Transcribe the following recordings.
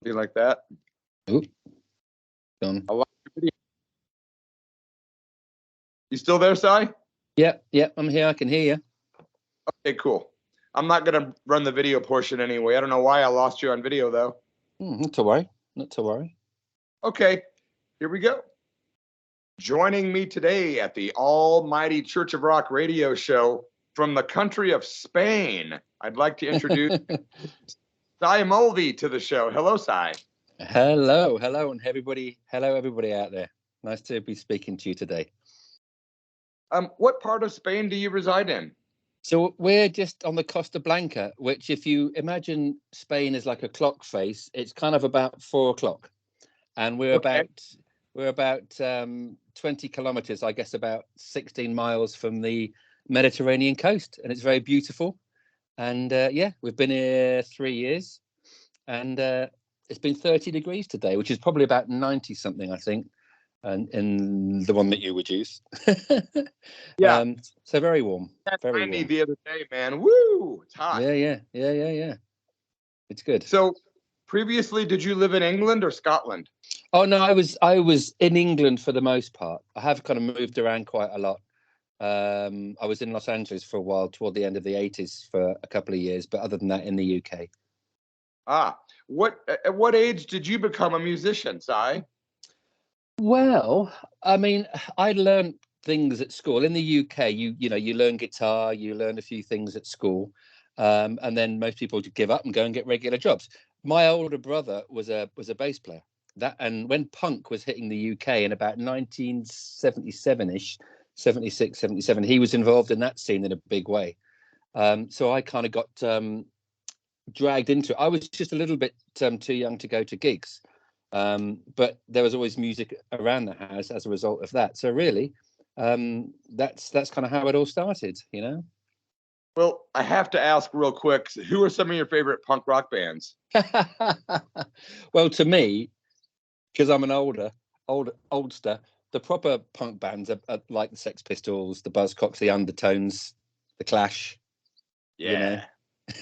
You like that? Oop. Done. I like your video. You still there, Si? Yep, I'm here. I can hear you. Okay, cool. I'm not going to run the video portion anyway. I don't know why I lost you on video, though. Not to worry. Not to worry. Okay, here we go. Joining me today at the Almighty Church of Rock radio show from the country of Spain, I'd like to introduce Si Mulvey to the show. Hello, Si. Hello, and everybody. Hello, everybody out there. Nice to be speaking to you today. What part of Spain do you reside in? So we're just on the Costa Blanca, which, if you imagine Spain as like a clock face, it's kind of about 4 o'clock, and we're about 20 kilometers, I guess, about 16 miles from the Mediterranean coast, and it's very beautiful. And we've been here 3 years, and it's been 30 degrees today, which is probably about 90 something, I think, and in the one that you would use. Yeah. So very warm. Very 90 warm. the other day, man. Woo! It's hot. Yeah. It's good. So, previously, did you live in England or Scotland? Oh no, I was in England for the most part. I have kind of moved around quite a lot. I was in Los Angeles for a while toward the end of the 80s for a couple of years, but other than that, in the UK. At what age did you become a musician, Si? Well, I mean, I learned things at school. In the UK, you learn guitar, you learn a few things at school, and then most people give up and go and get regular jobs. My older brother was a bass player. And when punk was hitting the UK in about 1977-ish, 76, 77, he was involved in that scene in a big way. So I kind of got dragged into it. I was just a little bit too young to go to gigs. But there was always music around the house as a result of that. So really, that's kind of how it all started, you know? Well, I have to ask real quick, who are some of your favorite punk rock bands? Well, to me, because I'm an oldster, the proper punk bands are like the Sex Pistols, the Buzzcocks, the Undertones, the Clash. Yeah.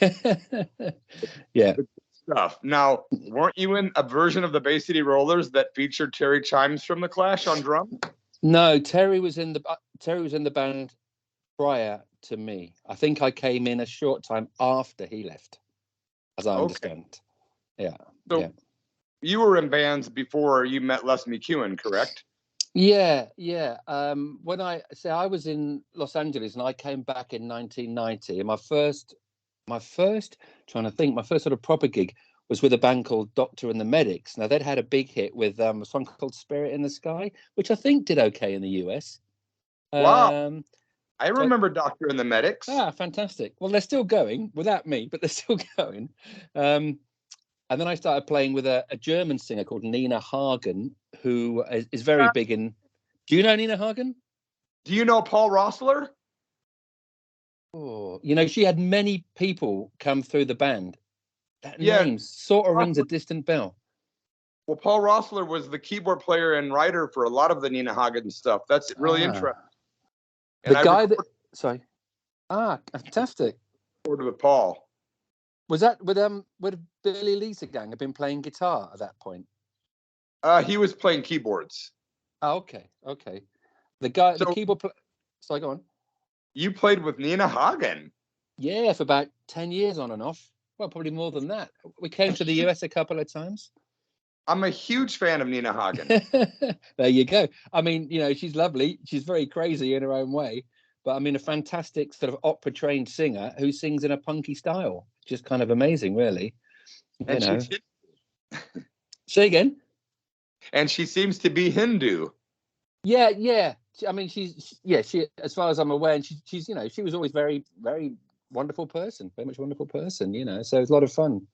You know? Yeah. Good stuff. Now, weren't you in a version of the Bay City Rollers that featured Terry Chimes from the Clash on drums? No, Terry was in the band prior to me. I think I came in a short time after he left, as I understand. Yeah. So you were in bands before you met Les McKeown, correct? Yeah. When I was in Los Angeles and I came back in 1990, and my first sort of proper gig was with a band called Doctor and the Medics. Now they'd had a big hit with a song called Spirit in the Sky, which I think did okay in the US. Wow. I remember Doctor and the Medics. Fantastic. Well, they're still going without me, but they're still going. And then I started playing with a German singer called Nina Hagen, who is very big in... Do you know Nina Hagen? Do you know Paul Roessler? Oh, she had many people come through the band. That name sort of rings a distant bell. Well, Paul Roessler was the keyboard player and writer for a lot of the Nina Hagen stuff. That's really interesting. And Sorry. Fantastic. With Paul. Was that with Billy Lisa Gang? Have been playing guitar at that point? He was playing keyboards. Oh, okay. The keyboard player. Sorry, go on. You played with Nina Hagen? Yeah, for about 10 years on and off. Well, probably more than that. We came to the US a couple of times. I'm a huge fan of Nina Hagen. There you go. I mean, she's lovely. She's very crazy in her own way. But I mean, a fantastic sort of opera-trained singer who sings in a punky style. Just kind of amazing, really. Say again? And she seems to be Hindu. Yeah. I mean, she, as far as I'm aware, and she's, she was always very, very wonderful person, very much wonderful person, So it's a lot of fun.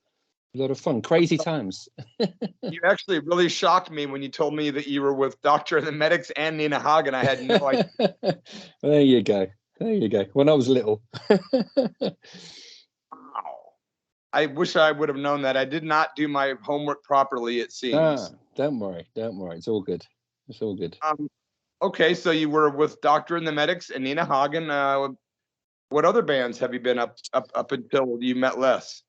Crazy times. You actually really shocked me when you told me that you were with Doctor and the Medics and Nina Hagen. I had no idea. There you go. When I was little. Wow. I wish I would have known that. I did not do my homework properly, it seems. Don't worry. It's all good. Okay, so you were with Doctor and the Medics and Nina Hagen. What other bands have you been up until you met Les?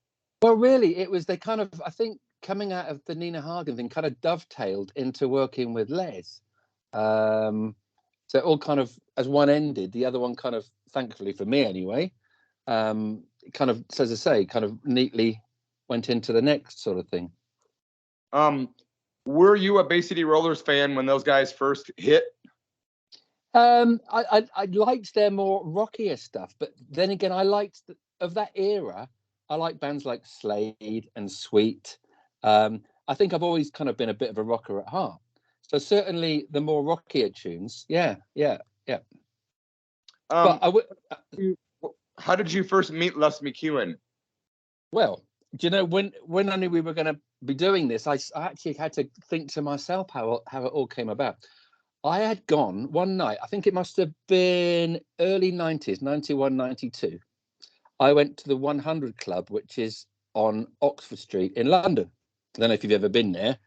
Well, really, it was they kind of, I think, coming out of the Nina Hagen thing kind of dovetailed into working with Les. So it all kind of, as one ended, the other one kind of, thankfully for me anyway, kind of, so as I say, kind of neatly went into the next sort of thing. Were you a Bay City Rollers fan when those guys first hit? I liked their more rockier stuff, but then again, I liked of that era. I like bands like Slade and Sweet. I think I've always kind of been a bit of a rocker at heart. So certainly the more rockier tunes, yeah. But I would. How did you first meet Les McKeown? Well, do you know, when I knew we were going to be doing this, I actually had to think to myself how it all came about. I had gone one night, I think it must have been early 90s, 91, 92. I went to the 100 Club, which is on Oxford Street in London. I don't know if you've ever been there.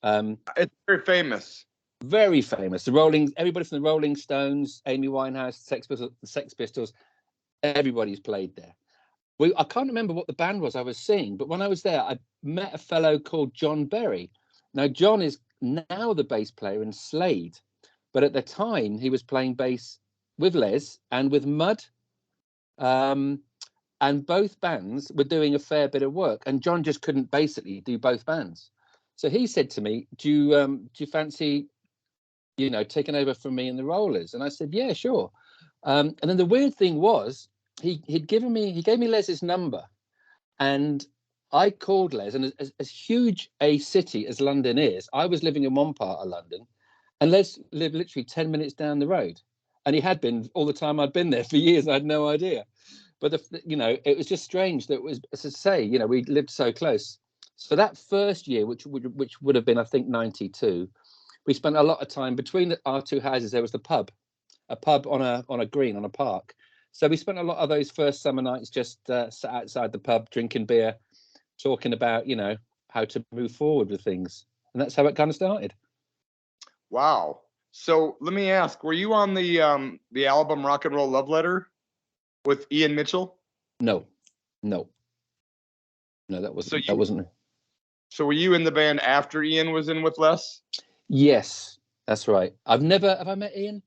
It's very famous. Very famous. Everybody from the Rolling Stones, Amy Winehouse, the Sex Pistols, everybody's played there. I can't remember what the band was I was seeing, but when I was there, I met a fellow called John Berry. Now, John is now the bass player in Slade, but at the time he was playing bass with Les and with Mud. And both bands were doing a fair bit of work, and John just couldn't basically do both bands. So he said to me, do you fancy, taking over from me in the Rollers? And I said, yeah, sure. And then the weird thing was, he gave me Les's number, and I called Les, and as huge a city as London is, I was living in one part of London, and Les lived literally 10 minutes down the road, and he had been all the time I'd been there for years. I had no idea, but it was just strange that it was, as I say, we lived so close. So that first year, which would have been, I think, 92, we spent a lot of time between our two houses. There was a pub on a green, on a park. So we spent a lot of those first summer nights just sat outside the pub, drinking beer, talking about, how to move forward with things. And that's how it kind of started. Wow. So let me ask, were you on the album Rock and Roll Love Letter with Ian Mitchell? No, that wasn't. So were you in the band after Ian was in with Les? Yes, that's right. Have I met Ian?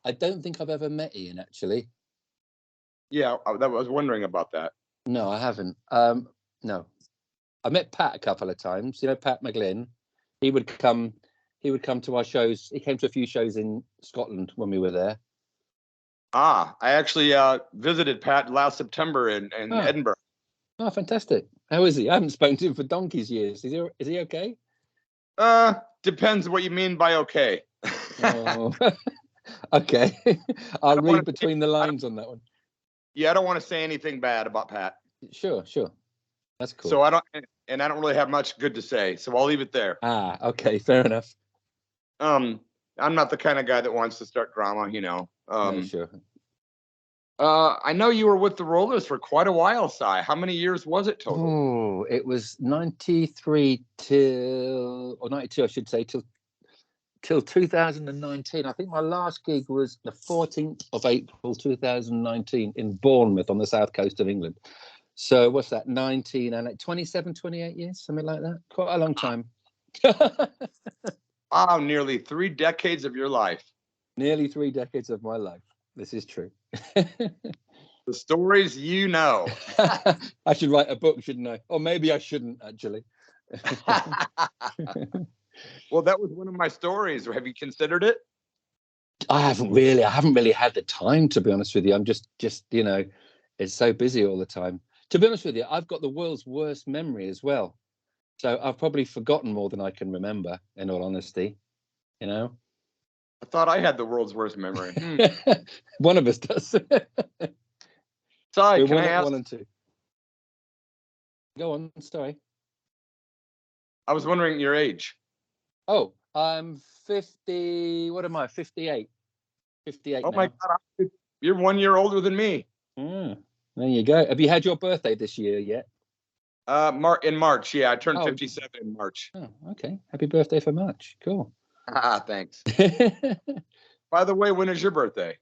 I don't think I've ever met Ian, actually. Yeah, I was wondering about that. No, I haven't. No. I met Pat a couple of times. Pat McGlynn. He would come to our shows. He came to a few shows in Scotland when we were there. I actually visited Pat last September in Edinburgh. Oh, fantastic. How is he? I haven't spoken to him for donkey's years. Is he okay? Depends what you mean by okay. Oh. Okay. I'll read between the lines on that one. Yeah, I don't want to say anything bad about Pat. Sure. That's cool. So I don't really have much good to say, so I'll leave it there. Okay, fair enough. I'm not the kind of guy that wants to start drama, No, sure. I know you were with the Rollers for quite a while, Si. How many years was it total? Oh, it was 93 or 92, I should say, till 2019. I think my last gig was the 14th of April 2019 in Bournemouth on the south coast of England. So what's that, 19 and 27, 28 years, something like that? Quite a long time. Wow, nearly 3 decades of your life. Nearly 3 decades of my life. This is true. The stories you know. I should write a book, shouldn't I? Or maybe I shouldn't, actually. Well, that was one of my stories. Have you considered it? I haven't really had the time, to be honest with you. I'm just it's so busy all the time. To be honest with you, I've got the world's worst memory as well. So I've probably forgotten more than I can remember, in all honesty. I thought I had the world's worst memory. One of us does. Si, can I ask? 1 and 2. Go on, sorry. I was wondering your age. Oh, I'm 50. What am I? 58. 58 Oh now. my God, you're 1 year older than me. There you go. Have you had your birthday this year yet? In March, yeah. I turned 57 in March. Oh, okay. Happy birthday for March. Cool. Thanks. By the way, when is your birthday?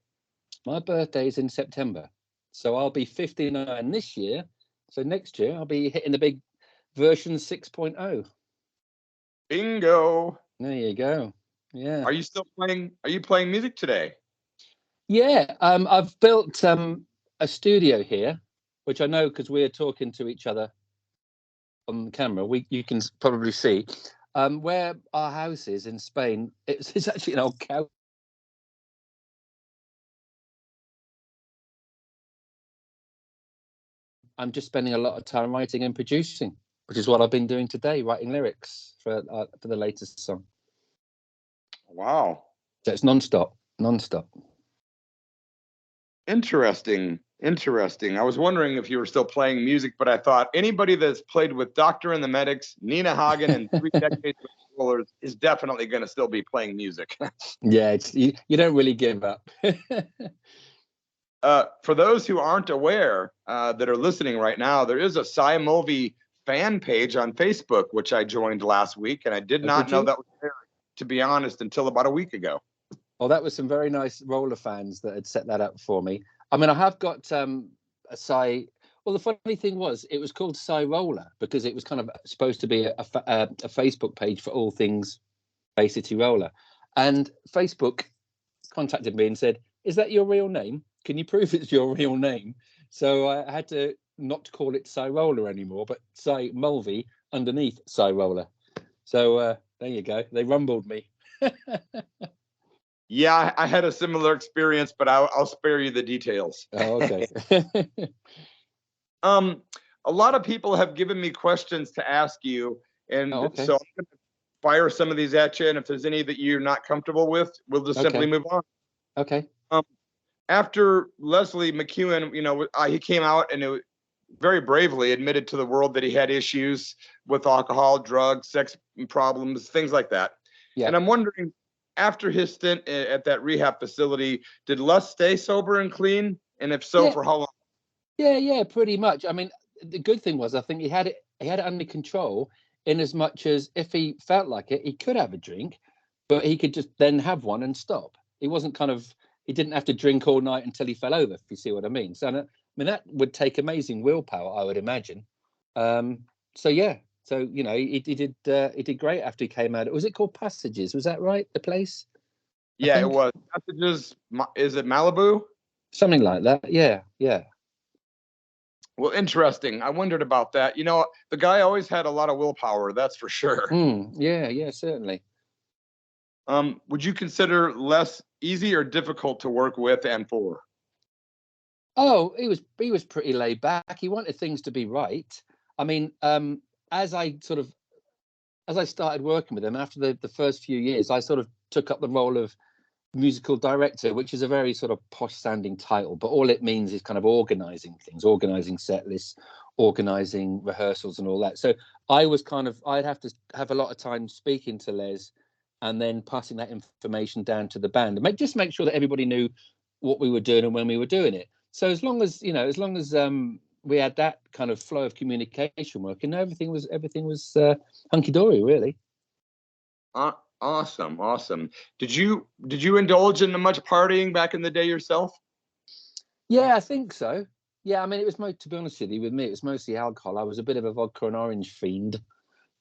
My birthday is in September. So I'll be 59 this year. So next year I'll be hitting the big version 6.0. Bingo. There you go. Yeah. Are you playing music today? Yeah. I've built a studio here, which I know because we're talking to each other on the camera. You can probably see where our house is in Spain. It's actually an old cow. I'm just spending a lot of time writing and producing, which is what I've been doing today, writing lyrics for the latest song. Wow. So it's non-stop. Interesting. I was wondering if you were still playing music, but I thought anybody that's played with Doctor and the Medics, Nina Hagen, and 3 decades with Rollers is definitely going to still be playing music. Yeah, you don't really give up. For those who aren't aware that are listening right now, there is a Si Mulvey fan page on Facebook, which I joined last week, and I did not know that was there, to be honest, until about a week ago. Well, that was some very nice roller fans that had set that up for me. I mean, I have got a Si. Well, the funny thing was, it was called Si Roller because it was kind of supposed to be a Facebook page for all things Bay City Roller. And Facebook contacted me and said, "Is that your real name? Can you prove it's your real name?" So I had to not call it Si Roller anymore, but Si Mulvey underneath Si Roller. So there you go. They rumbled me. Yeah, I had a similar experience, but I'll spare you the details. Oh, okay. A lot of people have given me questions to ask you, and so I'm going to fire some of these at you. And if there's any that you're not comfortable with, we'll just simply move on. Okay. After Leslie McKeown, he came out and very bravely admitted to the world that he had issues with alcohol, drugs, sex problems, things like that. Yeah. And I'm wondering, after his stint at that rehab facility, did Les stay sober and clean? And if so, for how long? Yeah, pretty much. I mean, the good thing was I think he had it under control, in as much as if he felt like it, he could have a drink, but he could just then have one and stop. He wasn't he didn't have to drink all night until he fell over, if you see what I mean. So, I mean, that would take amazing willpower, I would imagine. So yeah. So, he did great after he came out. Was it called Passages? Was that right? The place? Yeah, it was. Passages. Is it Malibu? Something like that. Yeah. Well, interesting. I wondered about that. The guy always had a lot of willpower, that's for sure. Yeah, certainly. Would you consider Les easy or difficult to work with and for? Oh, he was pretty laid back. He wanted things to be right. I mean, as I started working with him after the first few years, I sort of took up the role of musical director, which is a very sort of posh sounding title, but all it means is kind of organizing things, organizing set lists, organizing rehearsals and all that. So I'd have to have a lot of time speaking to Les and then passing that information down to the band and just make sure that everybody knew what we were doing and when we were doing it. So as long as we had that kind of flow of communication working, everything was hunky dory, really. Awesome. Did you indulge in much partying back in the day yourself? Yeah, I think so. Yeah, I mean, it was to be honest with you, with me, it was mostly alcohol. I was a bit of a vodka and orange fiend,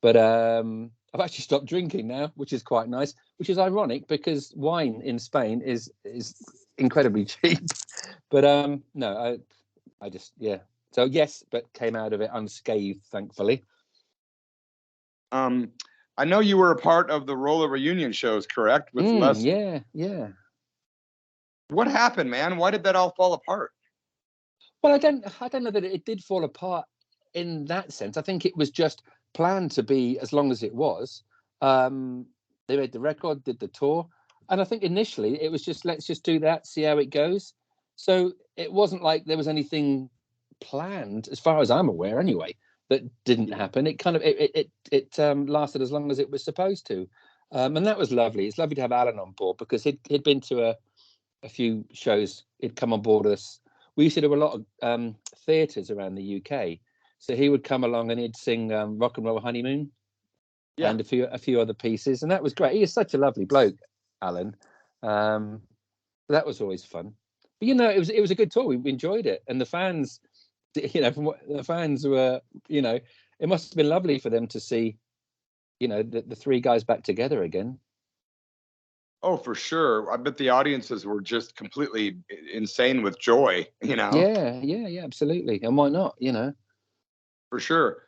but I've actually stopped drinking now, which is quite nice. Which is ironic because wine in Spain is incredibly cheap. But no, I just So yes, but came out of it unscathed, thankfully. I know you were a part of the roller reunion shows, correct? With Les. Yeah. What happened, man? Why did that all fall apart? Well, I don't know that it did fall apart in that sense. I think it was just planned to be as long as it was. They made the record, did the tour, and I think initially it was just let's just do that, see how it goes. So it wasn't like there was anything planned, as far as I'm aware, anyway, that didn't happen. It kind of it lasted as long as it was supposed to, and that was lovely. It's lovely to have Alan on board because he'd been to a few shows. He'd come on board with us. We used to do a lot of theatres around the UK, so he would come along and he'd sing Rock and Roll Honeymoon, and a few other pieces, and that was great. He is such a lovely bloke, Alan. That was always fun. But it was a good tour. We enjoyed it, and the fans, from what the fans were, it must have been lovely for them to see you know, the three guys back together again. Oh, for sure. I bet the audiences were just completely insane with joy, you know, Yeah, absolutely. And why not, you know? for sure.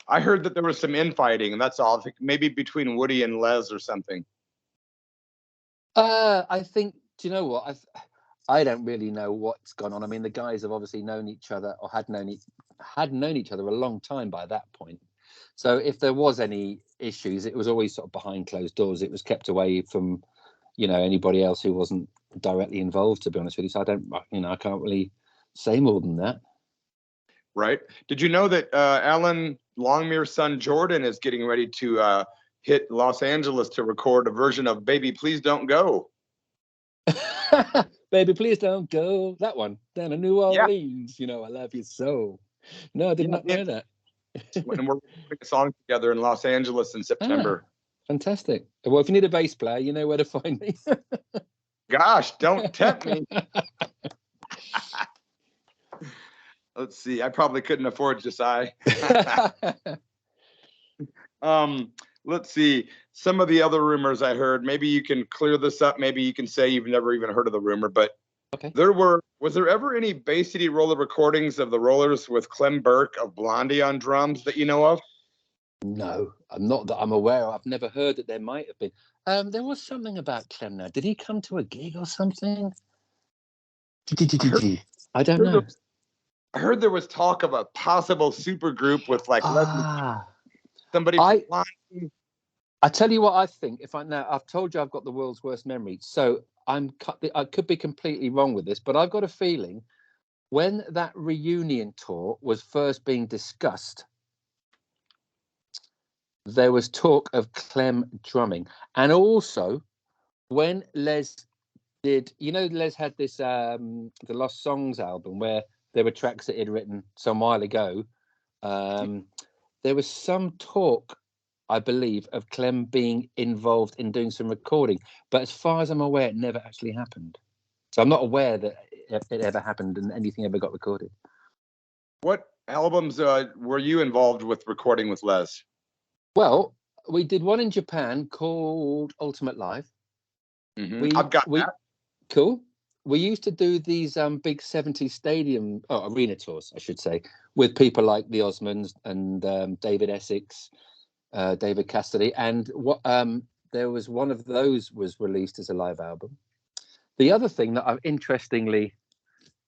I heard that there was some infighting, and that's all. I think maybe between Woody and Les or something. I think, do you know what? I don't really know what's gone on. I mean, the guys have obviously known each other, or had known each other a long time by that point. So if there was any issues, it was always sort of behind closed doors. It was kept away from, you know, anybody else who wasn't directly involved, to be honest with you. So I can't really say more than that. Right. Did you know that Alan Longmuir's son Jordan is getting ready to hit Los Angeles to record a version of Baby Please Don't Go? Baby, please don't go. That one. Down to New Yeah. Orleans. You know, I love you so. No, I did not know that. And we're putting a song together in Los Angeles in September. Fantastic. Well, if you need a bass player, you know where to find me. Gosh, don't tempt me. Let's see. I probably couldn't afford Josiah. Let's see. Some of the other rumors I heard, maybe you can clear this up. Maybe you can say you've never even heard of the rumor, but okay. Was there ever any Bay City Roller recordings of the Rollers with Clem Burke of Blondie on drums that you know of? No, I'm not that I'm aware of. I've never heard that there might have been. There was something about Clem now. Did he come to a gig or something? I don't know. I heard there was talk of a possible super group with like somebody from Blondie. I tell you what I think. I've told you I've got the world's worst memory, so I could be completely wrong with this, but I've got a feeling when that reunion tour was first being discussed, there was talk of Clem drumming, and also when Les did, you know, Les had this the Lost Songs album where there were tracks that he'd written some while ago. There was some talk, I believe, of Clem being involved in doing some recording, but as far as I'm aware, it never actually happened. So I'm not aware that it ever happened and anything ever got recorded. What albums were you involved with recording with Les? Well, we did one in Japan called Ultimate Live. Mm-hmm. I've got that. Cool. We used to do these big 70s stadium arena tours, I should say, with people like the Osmonds and David Essex, David Cassidy, and what there was one of those was released as a live album. The other thing that I've interestingly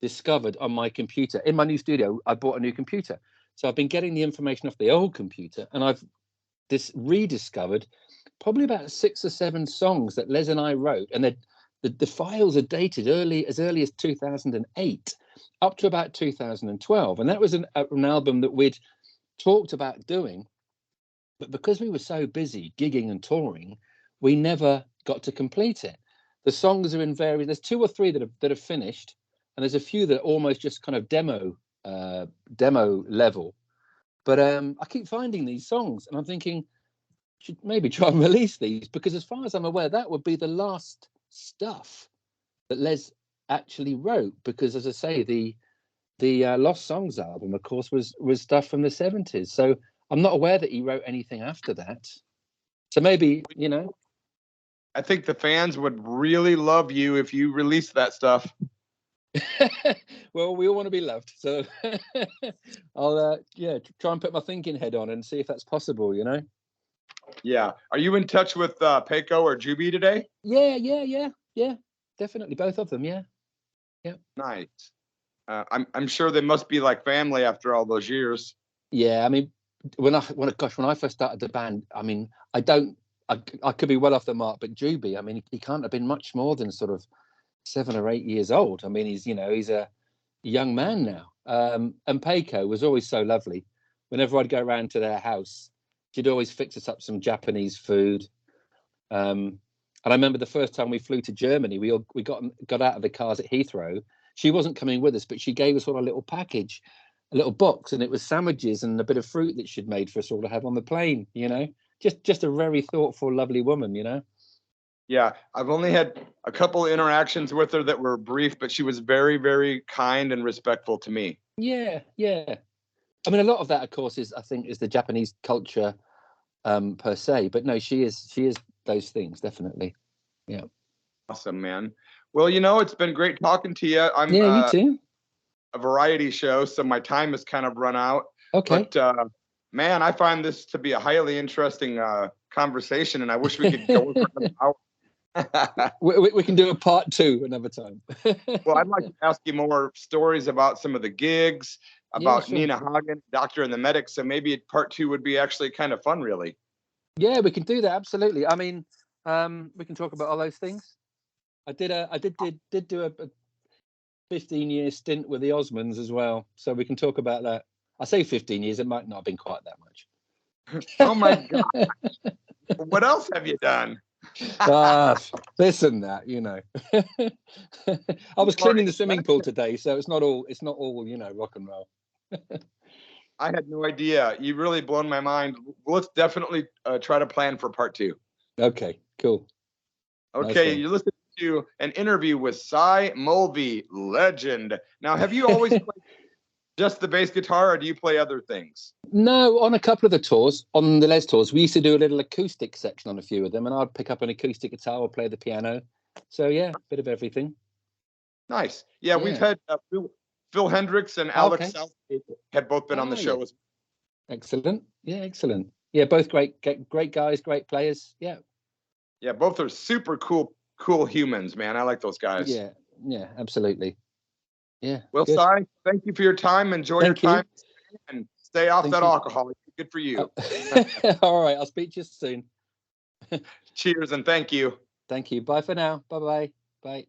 discovered on my computer, in my new studio, I bought a new computer. So I've been getting the information off the old computer, and I've rediscovered probably about 6 or 7 songs that Les and I wrote, and the files are dated as early as 2008 up to about 2012, and that was an album that we'd talked about doing, but because we were so busy gigging and touring, we never got to complete it. The songs are in various. There's 2 or 3 that have finished, and there's a few that are almost just kind of demo level. But I keep finding these songs, and I'm thinking, should maybe try and release these, because as far as I'm aware, that would be the last stuff that Les actually wrote. Because, as I say, the Lost Songs album, of course, was stuff from the 70s. So I'm not aware that he wrote anything after that. So maybe, you know. I think the fans would really love you if you released that stuff. Well, we all want to be loved, so I'll try and put my thinking head on and see if that's possible, you know. Yeah. Are you in touch with Peiko or Juby today? Yeah, definitely, both of them. Yeah. Nice. I'm sure they must be like family after all those years. Yeah, I mean, when I first started the band, I mean, I could be well off the mark, but Juby, I mean, he can't have been much more than sort of 7 or 8 years old. I mean, he's a young man now. And Peiko was always so lovely. Whenever I'd go around to their house, she'd always fix us up some Japanese food. And I remember the first time we flew to Germany, we got out of the cars at Heathrow. She wasn't coming with us, but she gave us all a little package, a little box, and it was sandwiches and a bit of fruit that she'd made for us all to have on the plane. You know, just a very thoughtful, lovely woman. You know. Yeah, I've only had a couple of interactions with her that were brief, but she was very, very kind and respectful to me. Yeah. I mean, a lot of that, of course, is the Japanese culture. per se, but no, she is those things, definitely. Yeah. Awesome, man. Well, it's been great talking to you. I'm Yeah, you too. a variety show, so my time has kind of run out. Okay. But man, I find this to be a highly interesting conversation, and I wish we could go for another hour. we can do a part 2 another time. Well, I'd like to ask you more stories about some of the gigs, about sure. Nina Hagen, Doctor and the Medic. So maybe part 2 would be actually kind of fun, really. Yeah, we can do that. Absolutely. I mean, we can talk about all those things. I did do a 15-year stint with the Osmonds as well, so we can talk about that. I say 15 years; it might not have been quite that much. Oh my God! What else have you done? This and that, I was cleaning the swimming pool today, so it's not all rock and roll. I had no idea. You really blown my mind. Let's definitely try to plan for part 2. Okay, cool. Okay, nice you're listening to an interview with Si Mulvey, legend. Now, have you always played just the bass guitar, or do you play other things? No, on a couple of the tours, on the Les tours, we used to do a little acoustic section on a few of them, and I'd pick up an acoustic guitar or play the piano. So yeah, a bit of everything. Nice. Yeah. We've had Phil Hendricks and Alex Southgate have both been on the show. Excellent. Yeah, excellent. Yeah, both great guys, great players. Yeah. Yeah, both are super cool humans, man. I like those guys. Yeah, absolutely. Yeah. Well, Si, thank you for your time. Enjoy your time and stay off that alcohol. Good for you. All right. I'll speak to you soon. Cheers and thank you. Thank you. Bye for now. Bye-bye. Bye.